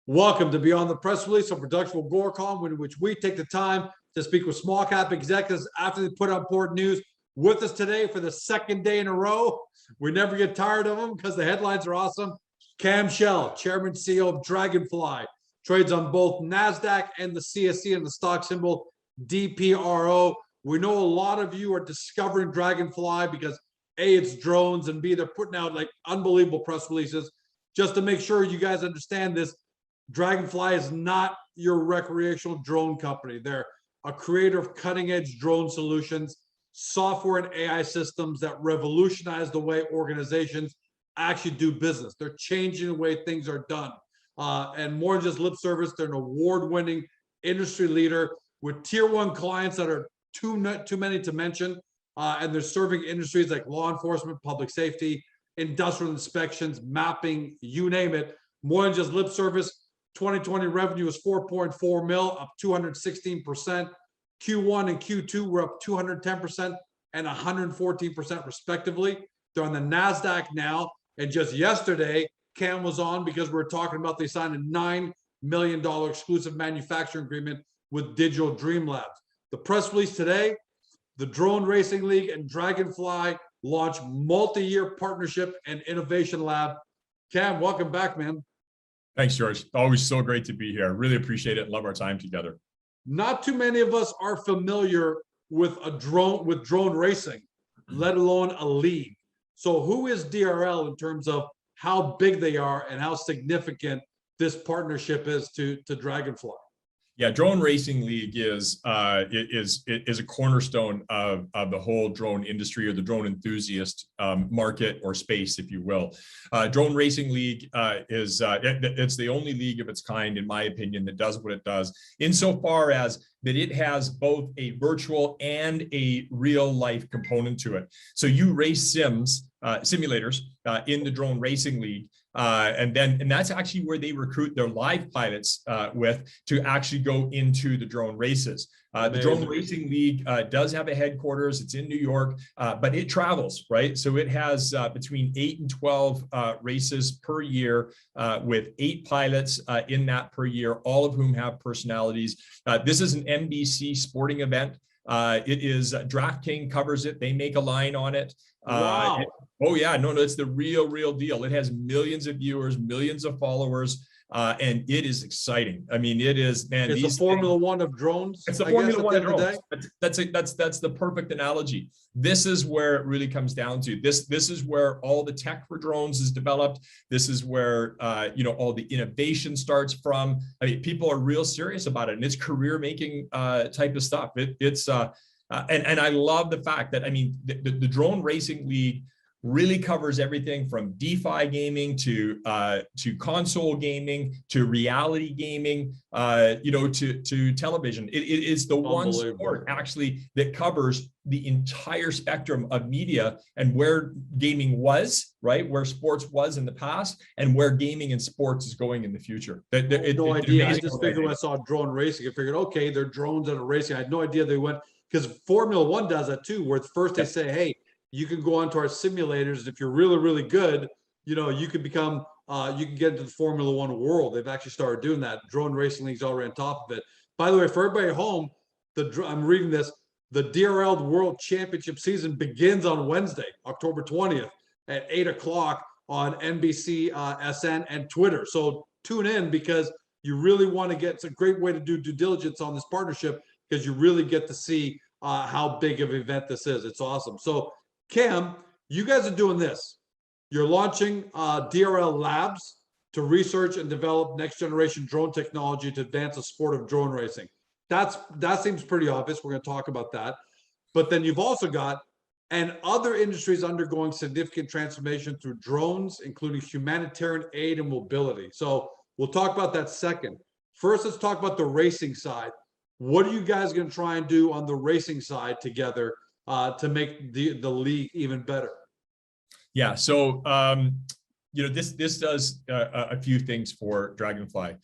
Welcome to Beyond the Press Release, a production of AGORACOM, in which we take the time to speak with small cap executives after they put out important news. With us today for the second day in a row, we never get tired of them because the headlines are awesome. Cam Shell, Chairman and CEO of DraganFly, trades on both NASDAQ and the CSE and the stock symbol DPRO. We know a lot of you are discovering DraganFly because A, it's drones, and B, they're putting out like unbelievable press releases. Just to make sure you guys understand this, DraganFly is not your recreational drone company. They're a creator of cutting-edge drone solutions, software and AI systems that revolutionize the way organizations actually do business. They're changing the way things are done. And more than just lip service, they're an award-winning industry leader with tier one clients that are too many to mention. And they're serving industries like law enforcement, public safety, industrial inspections, mapping, you name it. More than just lip service. 2020 revenue is 4.4 mil, up 216%. Q1 and Q2 were up 210% and 114% respectively. They're on the NASDAQ now. And just yesterday, Cam was on because we were talking about they signed a $9 million exclusive manufacturing agreement with Digital Dream Labs. The press release today, the Drone Racing League and DraganFly launch multi-year partnership and innovation lab. Cam, welcome back, man. Thanks, George. Always so great to be here. Really appreciate it and love our time together. Not too many of us are familiar with drone racing, let alone a league. So who is DRL in terms of how big they are and how significant this partnership is to DraganFly? Yeah, Drone Racing League is a cornerstone of the whole drone industry, or the drone enthusiast market or space, if you will. Drone Racing League it's the only league of its kind, in my opinion, that does what it does, insofar as that it has both a virtual and a real life component to it. So you race simulators in the Drone Racing League. And that's actually where they recruit their live pilots to actually go into the drone races. The Drone Racing League does have a headquarters. It's in New York, but it travels, right? So it has between 8 and 12 races per year with 8 pilots in that per year, all of whom have personalities. This is an NBC sporting event. It is DraftKings covers it. They make a line on it. Wow. Oh yeah, no, it's the real deal. It has millions of viewers, millions of followers, and it is exciting. I mean, it is, man. It's the Formula One of drones. It's the Formula One of drones. That's the perfect analogy. This is where it really comes down to. This is where all the tech for drones is developed. This is where all the innovation starts from. I mean, people are real serious about it, and it's career making type of stuff. And I love the fact that, I mean, the Drone Racing League really covers everything from DeFi gaming to console gaming to reality gaming, to television. It is the one sport actually that covers the entire spectrum of media and where gaming was, right? Where sports was in the past and where gaming and sports is going in the future. No idea. I just figured when I saw drone racing, I figured, okay, they're drones that are racing. I had no idea they went, because Formula One does that too, where first they say, hey, you can go onto our simulators. If you're really good, you can become, you can get into the Formula One world. They've actually started doing that. Drone Racing League's already on top of it. By the way, for everybody at home, I'm reading this, the DRL World Championship season begins on Wednesday, October 20th at 8 o'clock on NBC, SN, and Twitter. So tune in, because you really want to get, it's a great way to do due diligence on this partnership, because you really get to see how big of an event this is. It's awesome. So Cam, you guys are doing this. You're launching DRL Labs to research and develop next generation drone technology to advance the sport of drone racing. That seems pretty obvious. We're going to talk about that. But then you've also got, and other industries undergoing significant transformation through drones, including humanitarian aid and mobility. So we'll talk about that second. First, let's talk about the racing side. What are you guys going to try and do on the racing side together to make the league even better? Yeah, so this does a few things for DraganFly.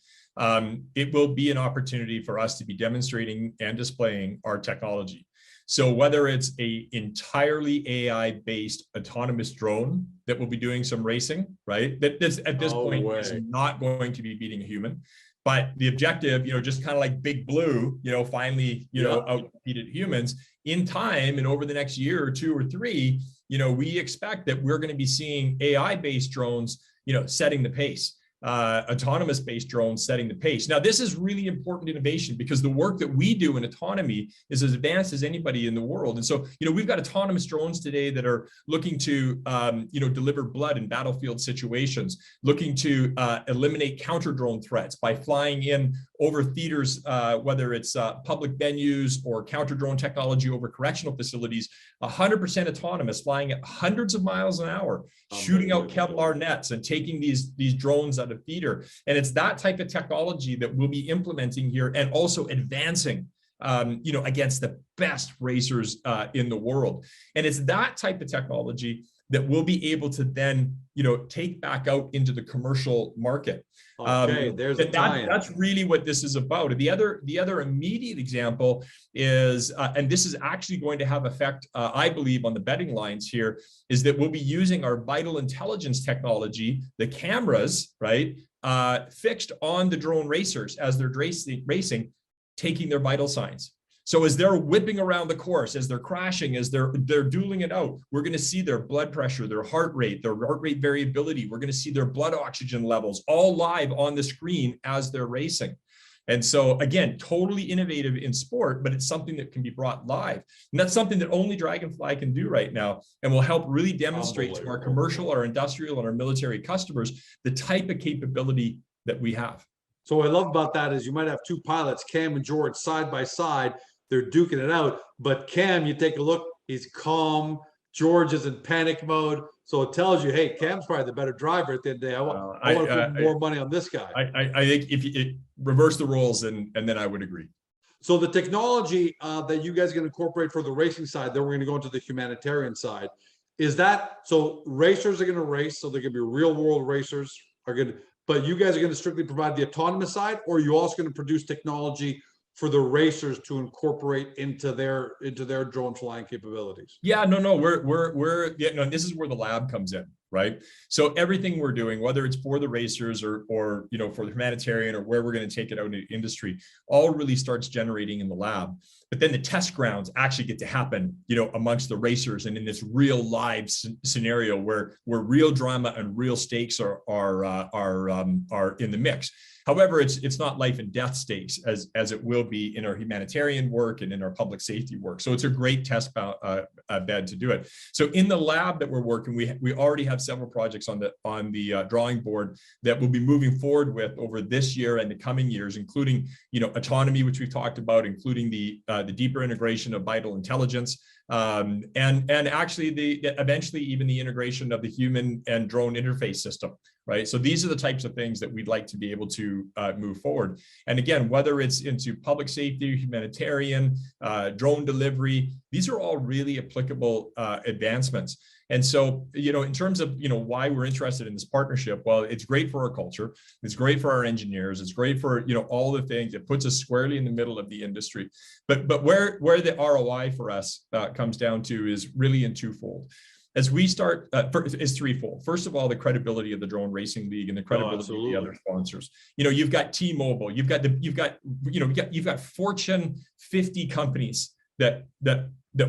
It will be an opportunity for us to be demonstrating and displaying our technology. So whether it's a entirely AI-based autonomous drone that will be doing some racing, right? That this at this point is not going to be beating a human. But the objective, just kind of like Big Blue, finally, outcompeted humans in time, and over the next year or 2 or 3, we expect that we're going to be seeing AI-based drones, setting the pace. Autonomous-based drones setting the pace. Now, this is really important innovation because the work that we do in autonomy is as advanced as anybody in the world. And so, we've got autonomous drones today that are looking to, deliver blood in battlefield situations, looking to eliminate counter-drone threats by flying in over theaters, whether it's public venues or counter-drone technology over correctional facilities, 100% autonomous, flying at hundreds of miles an hour, shooting out Kevlar nets and taking these drones out of theater. And it's that type of technology that we'll be implementing here and also advancing, against the best racers in the world. And it's that type of technology that we'll be able to then, take back out into the commercial market. Okay, there's a tie-in. That's really what this is about. The other immediate example is, and this is actually going to have effect, I believe, on the betting lines here, is that we'll be using our vital intelligence technology, the cameras, right, fixed on the drone racers as they're racing, taking their vital signs. So as they're whipping around the course, as they're crashing, as they're dueling it out, we're going to see their blood pressure, their heart rate variability. We're going to see their blood oxygen levels all live on the screen as they're racing. And so again, totally innovative in sport, but it's something that can be brought live. And that's something that only DraganFly can do right now, and will help really demonstrate to our commercial, our industrial, and our military customers the type of capability that we have. So what I love about that is you might have 2 pilots, Cam and George, side by side. They're duking it out, but Cam, you take a look, he's calm. George is in panic mode. So it tells you, hey, Cam's probably the better driver at the end of the day. I want to put more money on this guy. I think if you reverse the roles, and then I would agree. So the technology that you guys are going to incorporate for the racing side, then we're going to go into the humanitarian side. Is that, so racers are going to race, so they're going to be real world racers are going to, but you guys are going to strictly provide the autonomous side, or are you also going to produce technology for the racers to incorporate into their drone flying capabilities? Yeah, no, this is where the lab comes in, right? So everything we're doing, whether it's for the racers or for the humanitarian, or where we're going to take it out into industry, all really starts generating in the lab. But then the test grounds actually get to happen, amongst the racers, and in this real live scenario where real drama and real stakes are in the mix. However, it's not life and death stakes as it will be in our humanitarian work and in our public safety work. So it's a great test bed to do it. So in the lab that we're working, we already have several projects on the drawing board that we'll be moving forward with over this year and the coming years, including autonomy, which we've talked about, including the deeper integration of vital intelligence, and actually eventually even the integration of the human and drone interface system. Right. So these are the types of things that we'd like to be able to move forward. And again, whether it's into public safety, humanitarian, drone delivery, these are all really applicable advancements. And so, in terms of, why we're interested in this partnership, well, it's great for our culture. It's great for our engineers. It's great for, all the things. It puts us squarely in the middle of the industry. But where the ROI for us comes down to is really in twofold. As we start, is threefold. First of all, the credibility of the Drone Racing League and the credibility of the other sponsors. You've got T-Mobile, you've got Fortune 50 companies that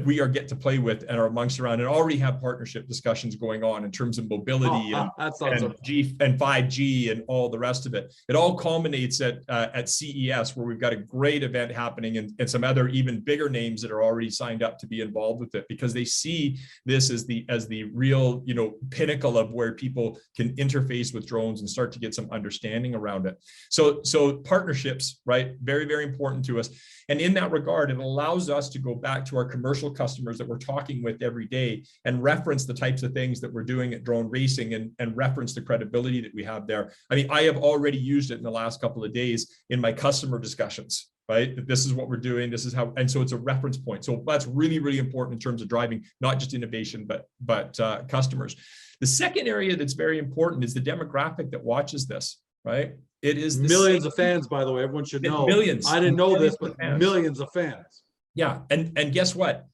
we get to play with and are amongst around, and already have partnership discussions going on in terms of mobility and 5G and all the rest of it. It all culminates at CES, where we've got a great event happening, and some other even bigger names that are already signed up to be involved with it, because they see this as the real pinnacle of where people can interface with drones and start to get some understanding around it. So partnerships, right, very, very important to us. And in that regard, it allows us to go back to our commercial customers that we're talking with every day and reference the types of things that we're doing at drone racing, and reference the credibility that we have there. I mean, I have already used it in the last couple of days in my customer discussions, right? This is what we're doing. This is how, and so it's a reference point. So that's really, really important in terms of driving not just innovation, but customers. The second area that's very important is the demographic that watches this, right? It is millions of fans, by the way. Everyone should know. Millions. I didn't know this, but millions of fans. Yeah, and guess what?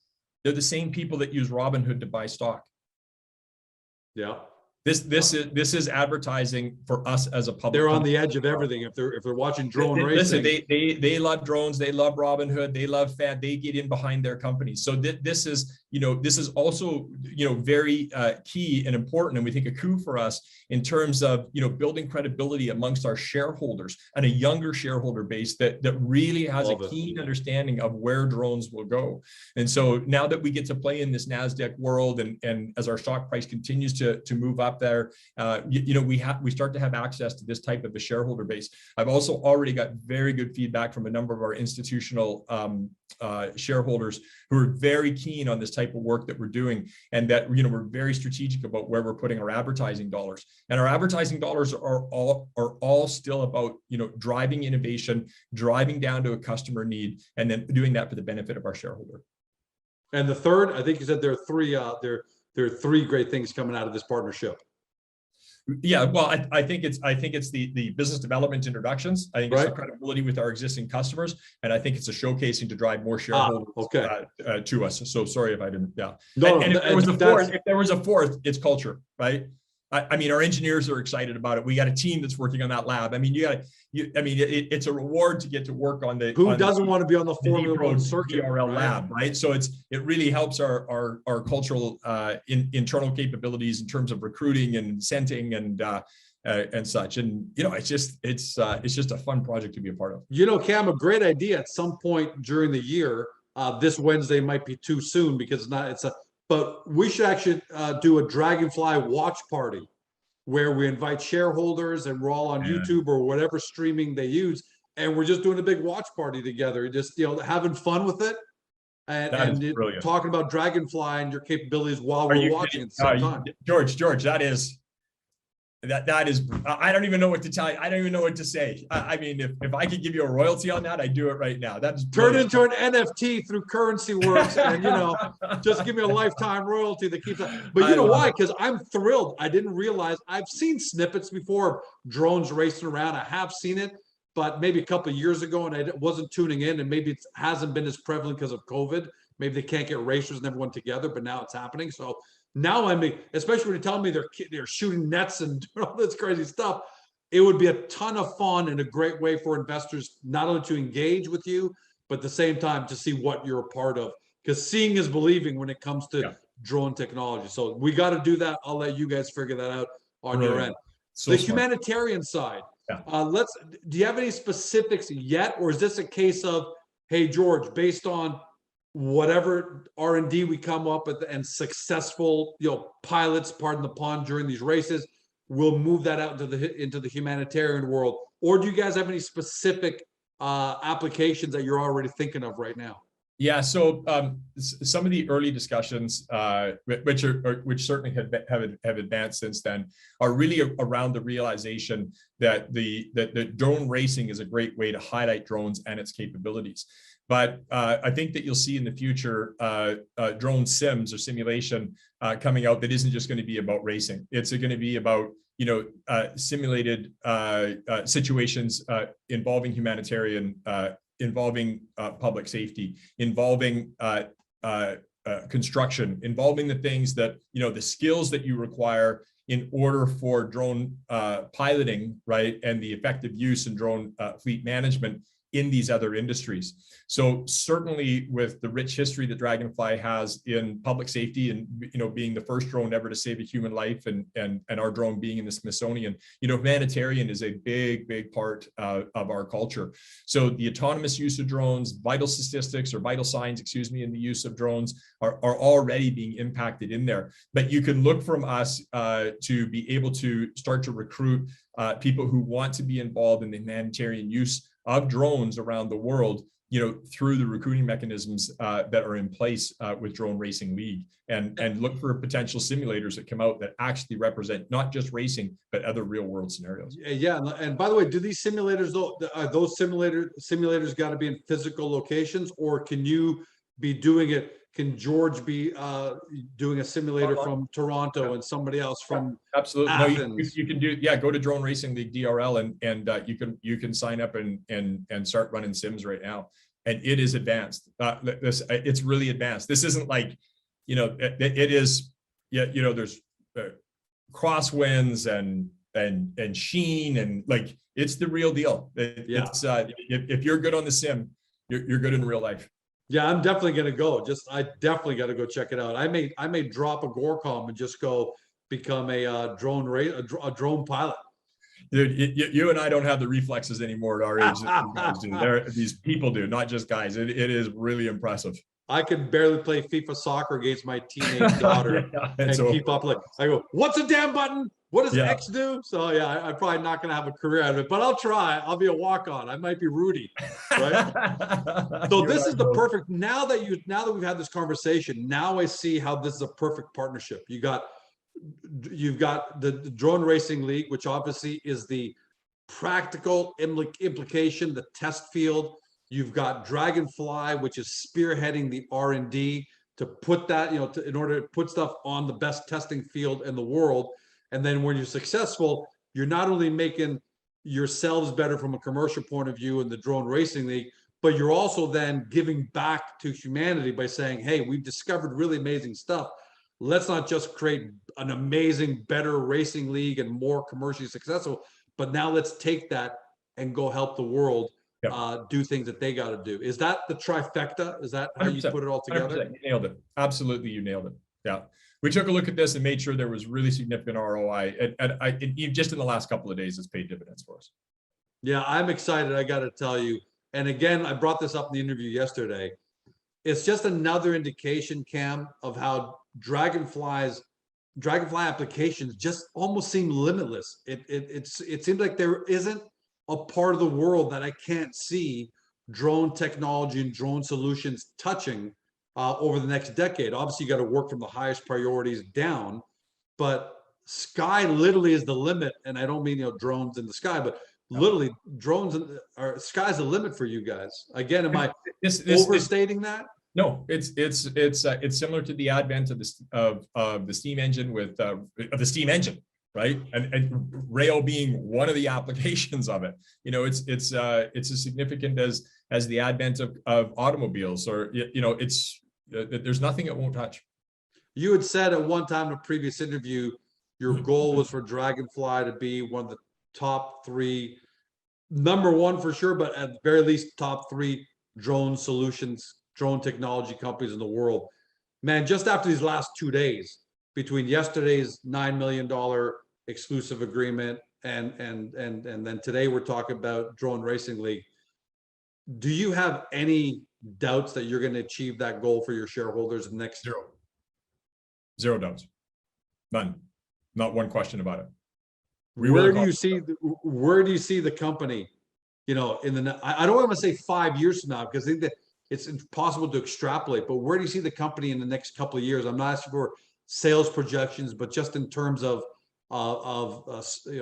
They're the same people that use Robinhood to buy stock. Yeah. This is advertising for us as a public. They're on company. the edge of everything. If they're watching drone Listen, racing. they love drones. They love Robinhood. They love FAD. They get in behind their companies. So this is, this is also, very key and important, and we think a coup for us in terms of, building credibility amongst our shareholders and a younger shareholder base that really has a keen understanding of where drones will go. And so now that we get to play in this NASDAQ world, and as our stock price continues to move up there, we start to have access to this type of a shareholder base. I've also already got very good feedback from a number of our institutional shareholders who are very keen on this type of work that we're doing, and that we're very strategic about where we're putting our advertising dollars. And our advertising dollars are all still about driving innovation, driving down to a customer need, and then doing that for the benefit of our shareholder. And the third, I think you said there are three great things coming out of this partnership. Yeah, well, I think it's the business development introductions. I think it's the credibility with our existing customers, and I think it's a showcasing to drive more shareholders to us. So sorry if I didn't. Yeah. No, and if there was a fourth, it's culture, right? I mean, our engineers are excited about it. We got a team that's working on that lab. I mean, it's a reward to get to work on the. Who doesn't want to be on the Formula One circuit DRL lab, right? So it really helps our cultural internal capabilities in terms of recruiting and incenting and such. And it's just a fun project to be a part of. Cam, a great idea at some point during the year. This Wednesday might be too soon because but we should actually do a Draganfly watch party where we invite shareholders and we're all on YouTube or whatever streaming they use. And we're just doing a big watch party together, just, having fun with it and talking about Draganfly and your capabilities while we're watching at the same time. George, that is, I don't even know what to tell you. I don't even know what to say. I mean, if I could give you a royalty on that, I'd do it right now. That's turn it into an NFT through Currency Works, and just give me a lifetime royalty that keeps it. But why? Because I'm thrilled. I didn't realize I've seen snippets before of drones racing around. I have seen it, but maybe a couple of years ago, and I wasn't tuning in, and maybe it hasn't been as prevalent because of COVID. Maybe they can't get racers and everyone together, but now it's happening. So now especially when you tell me they're shooting nets and doing all this crazy stuff, it would be a ton of fun and a great way for investors not only to engage with you, but at the same time to see what you're a part of. Because seeing is believing when it comes to drone technology. So we got to do that. I'll let you guys figure that out on your end. So the humanitarian side. Do you have any specifics yet, or is this a case of, hey, George, based on whatever R&D we come up with and successful, pilots, pardon the pun, during these races, we'll move that out into the humanitarian world? Or do you guys have any specific applications that you're already thinking of right now? Yeah, so some of the early discussions, which certainly have advanced since then, are really around the realization that the drone racing is a great way to highlight drones and its capabilities. But I think that you'll see in the future drone sims or simulation coming out that isn't just going to be about racing. It's going to be about simulated situations involving humanitarian, involving public safety, involving construction, involving the things that the skills that you require in order for drone piloting, right, and the effective use in drone fleet management in these other industries. So certainly with the rich history that Draganfly has in public safety and being the first drone ever to save a human life, and our drone being in the Smithsonian, humanitarian is a big part of our culture. So the autonomous use of drones, vital statistics or vital signs, in the use of drones are already being impacted in there. But you can look from us to be able to start to recruit people who want to be involved in the humanitarian use of drones around the world, through the recruiting mechanisms that are in place with Drone Racing League, and look for potential simulators that come out that actually represent not just racing, but other real world scenarios. Yeah, and by the way, do these simulators, those simulators got to be in physical locations, or can you be doing it? Can George be doing a simulator from Toronto and somebody else from absolutely Athens? No, you can do, go to Drone Racing League DRL and you can sign up and start running sims right now. and it is advanced. It's really advanced. This isn't like, it is, yeah, there's crosswinds and sheen, and like, it's the real deal. It's if you're good on the sim, you're good in real life. Yeah, I'm definitely gonna go. I definitely got to go check it out. I may drop AGORACOM and just go become a drone pilot. Dude, you and I don't have the reflexes anymore at our age that you guys do. These people do, not just guys. It is really impressive. I can barely play FIFA soccer against my teenage daughter and keep up. Like, I go, what's a damn button? What does X do? So yeah, I'm probably not going to have a career out of it, but I'll try. I'll be a walk-on. I might be Rudy, right? So this is the perfect. Now that we've had this conversation, now I see how this is a perfect partnership. You've got the Drone Racing League, which obviously is the practical implication, the test field. You've got DraganFly, which is spearheading the R&D to put that, in order to put stuff on the best testing field in the world. And then when you're successful, you're not only making yourselves better from a commercial point of view in the Drone Racing League, but you're also then giving back to humanity by saying, hey, we've discovered really amazing stuff. Let's not just create an amazing, better racing league and more commercially successful, but now let's take that and go help the world do things that they got to do. Is that the trifecta? Is that how you put it all together? 100%. You nailed it. Absolutely, you nailed it. Yeah. We took a look at this and made sure there was really significant ROI. And just in the last couple of days, it's paid dividends for us. Yeah, I'm excited. I got to tell you. And again, I brought this up in the interview yesterday. It's just another indication, Cam, of how Draganfly applications just almost seem limitless. It seems like there isn't a part of the world that I can't see drone technology and drone solutions touching over the next decade. Obviously, you got to work from the highest priorities down, but sky literally is the limit. And I don't mean drones in the sky, but literally drones sky's the limit for you guys. Again, am I overstating that? No, it's similar to the advent of the steam engine with the steam engine, right? And rail being one of the applications of it. It's as significant as the advent of automobiles, or there's nothing it won't touch. You had said at one time in a previous interview, your goal was for DraganFly to be one of the top 3, number 1 for sure, but at the very least top 3 drone solutions, drone technology companies in the world. Man, just after these last 2 days, between yesterday's $9 million exclusive agreement and then today we're talking about Drone Racing League, do you have any doubts that you're going to achieve that goal for your shareholders in the next? Zero doubts. None. Not one question about it. Where do you see the company, in the, I don't want to say 5 years from now, because I think that it's impossible to extrapolate, but where do you see the company in the next couple of years? I'm not asking for sales projections, but just in terms of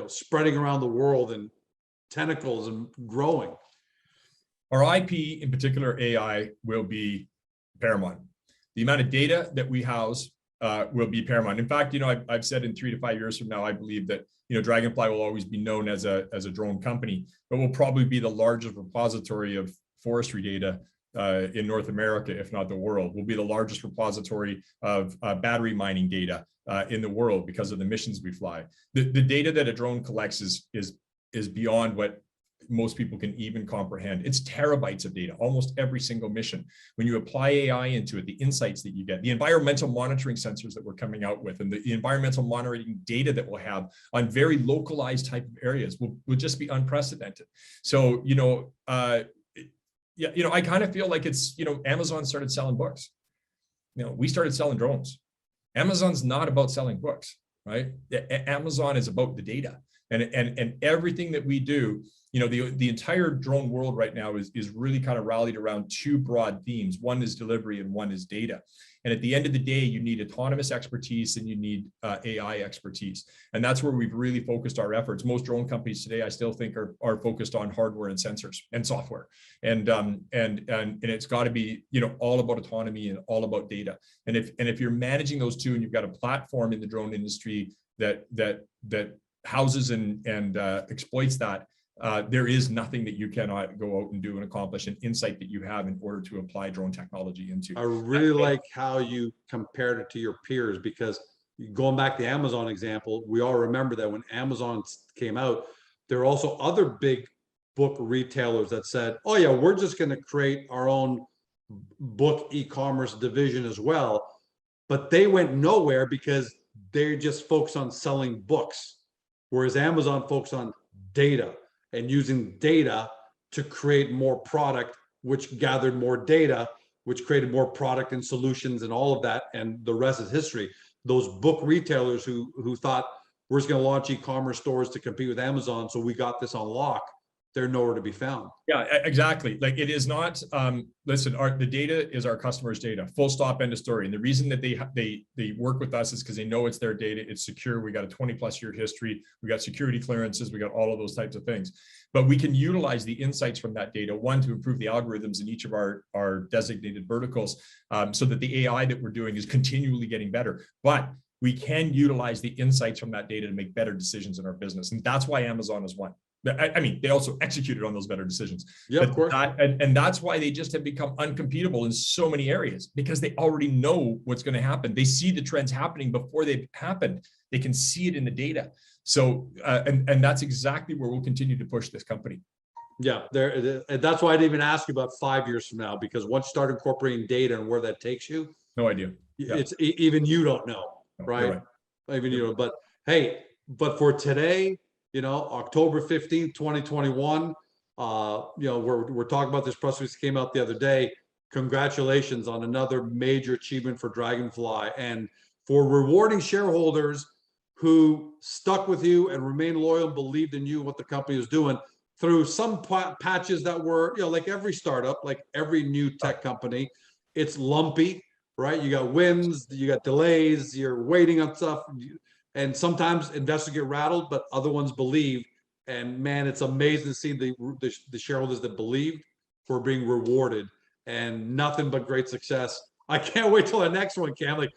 spreading around the world and tentacles and growing. Our IP, in particular AI, will be paramount. The amount of data that we house will be paramount. In fact, I've said in 3 to 5 years from now, I believe that Draganfly will always be known as a drone company, but will probably be the largest repository of forestry data in North America, if not the world. We'll be the largest repository of battery mining data in the world because of the missions we fly. The data that a drone collects is beyond what most people can even comprehend. It's terabytes of data, almost every single mission. When you apply AI into it, the insights that you get, the environmental monitoring sensors that we're coming out with, and the environmental monitoring data that we'll have on very localized type of areas will just be unprecedented. So, I kind of feel like it's, Amazon started selling books. We started selling drones. Amazon's not about selling books, right? Amazon is about the data, and everything that we do. The entire drone world right now is really kind of rallied around 2 broad themes. One is delivery and one is data. And at the end of the day, you need autonomous expertise and you need AI expertise. And that's where we've really focused our efforts. Most drone companies today, I still think, are focused on hardware and sensors and software. And it's got to be, all about autonomy and all about data. And if you're managing those 2 and you've got a platform in the drone industry that houses and exploits that, there is nothing that you cannot go out and do and accomplish, an insight that you have in order to apply drone technology into. I really like how you compared it to your peers, because going back to the Amazon example, we all remember that when Amazon came out, there are also other big book retailers that said, oh yeah, we're just going to create our own book e-commerce division as well. But they went nowhere because they just focused on selling books, whereas Amazon focused on data and using data to create more product, which gathered more data, which created more product and solutions and all of that. And the rest is history. Those book retailers who thought we're just going to launch e-commerce stores to compete with Amazon, so we got this on lock, they're nowhere to be found. Yeah, exactly. Like, it is not, listen, the data is our customers' data, full stop, end of story. And the reason that they work with us is because they know it's their data, it's secure. We got a 20+ year history. We got security clearances. We got all of those types of things. But we can utilize the insights from that data, one, to improve the algorithms in each of our designated verticals, so that the AI that we're doing is continually getting better. But we can utilize the insights from that data to make better decisions in our business. And that's why Amazon has won. I mean, they also executed on those better decisions. Yeah, of course. And that's why they just have become uncompetable in so many areas, because they already know what's going to happen. They see the trends happening before they've happened. They can see it in the data. So, and that's exactly where we'll continue to push this company. Yeah, that's why I didn't even ask you about 5 years from now, because once you start incorporating data and where that takes you, no idea. It's even you don't know, right? Even you know, but hey, but for today, you know, October 15th, 2021, you know, we're talking about this press release that came out the other day. Congratulations on another major achievement for DraganFly, and for rewarding shareholders who stuck with you and remained loyal and believed in you, what the company was doing through some patches that were, you know, like every startup, like every new tech company, it's lumpy, right? You got wins, you got delays, you're waiting on stuff. And sometimes investors get rattled, but other ones believe. And man, it's amazing to see the shareholders that believed for being rewarded, and nothing but great success. I can't wait till the next one, Cam. Like,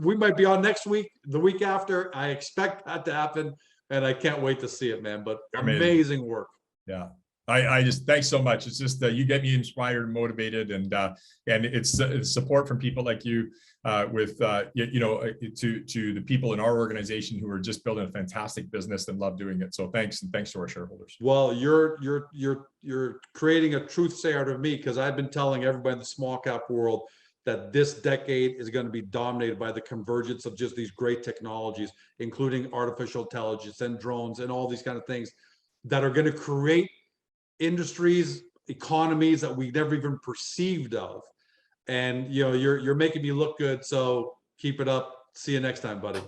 we might be on next week, the week after. I expect that to happen, and I can't wait to see it, man. But amazing work. Yeah. I just, thanks so much. It's just you get me inspired and motivated, and it's support from people like you, with you know, to the people in our organization who are just building a fantastic business and love doing it. So thanks, and thanks to our shareholders. Well, you're creating a truth sayer out of me, because I've been telling everybody in the small cap world that this decade is going to be dominated by the convergence of just these great technologies, including artificial intelligence and drones and all these kind of things that are going to create industries, economies that we never even perceived of. And you know, you're making me look good, so keep it up. See you next time, buddy.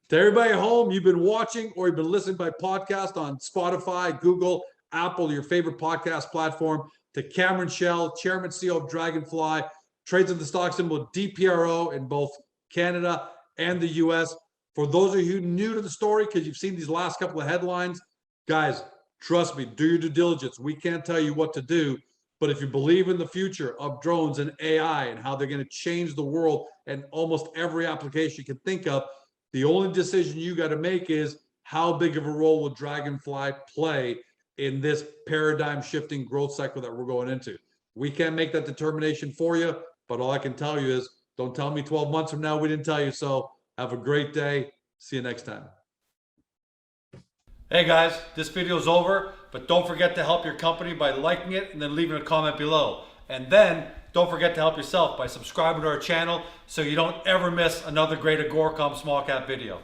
To everybody at home, you've been watching or you've been listening by podcast on Spotify, Google, Apple, your favorite podcast platform. To Cameron Shell, Chairman CEO of DraganFly, trades in the stock symbol DPRO in both Canada and the US. For those of you new to the story, because you've seen these last couple of headlines, guys, trust me, do your due diligence. We can't tell you what to do, but if you believe in the future of drones and AI and how they're going to change the world and almost every application you can think of, the only decision you got to make is how big of a role will DraganFly play in this paradigm shifting growth cycle that we're going into. We can't make that determination for you, but all I can tell you is don't tell me 12 months from now we didn't tell you so. Have a great day. See you next time. Hey guys, this video is over, but don't forget to help your company by liking it and then leaving a comment below. And then don't forget to help yourself by subscribing to our channel so you don't ever miss another great AGORACOM small cap video.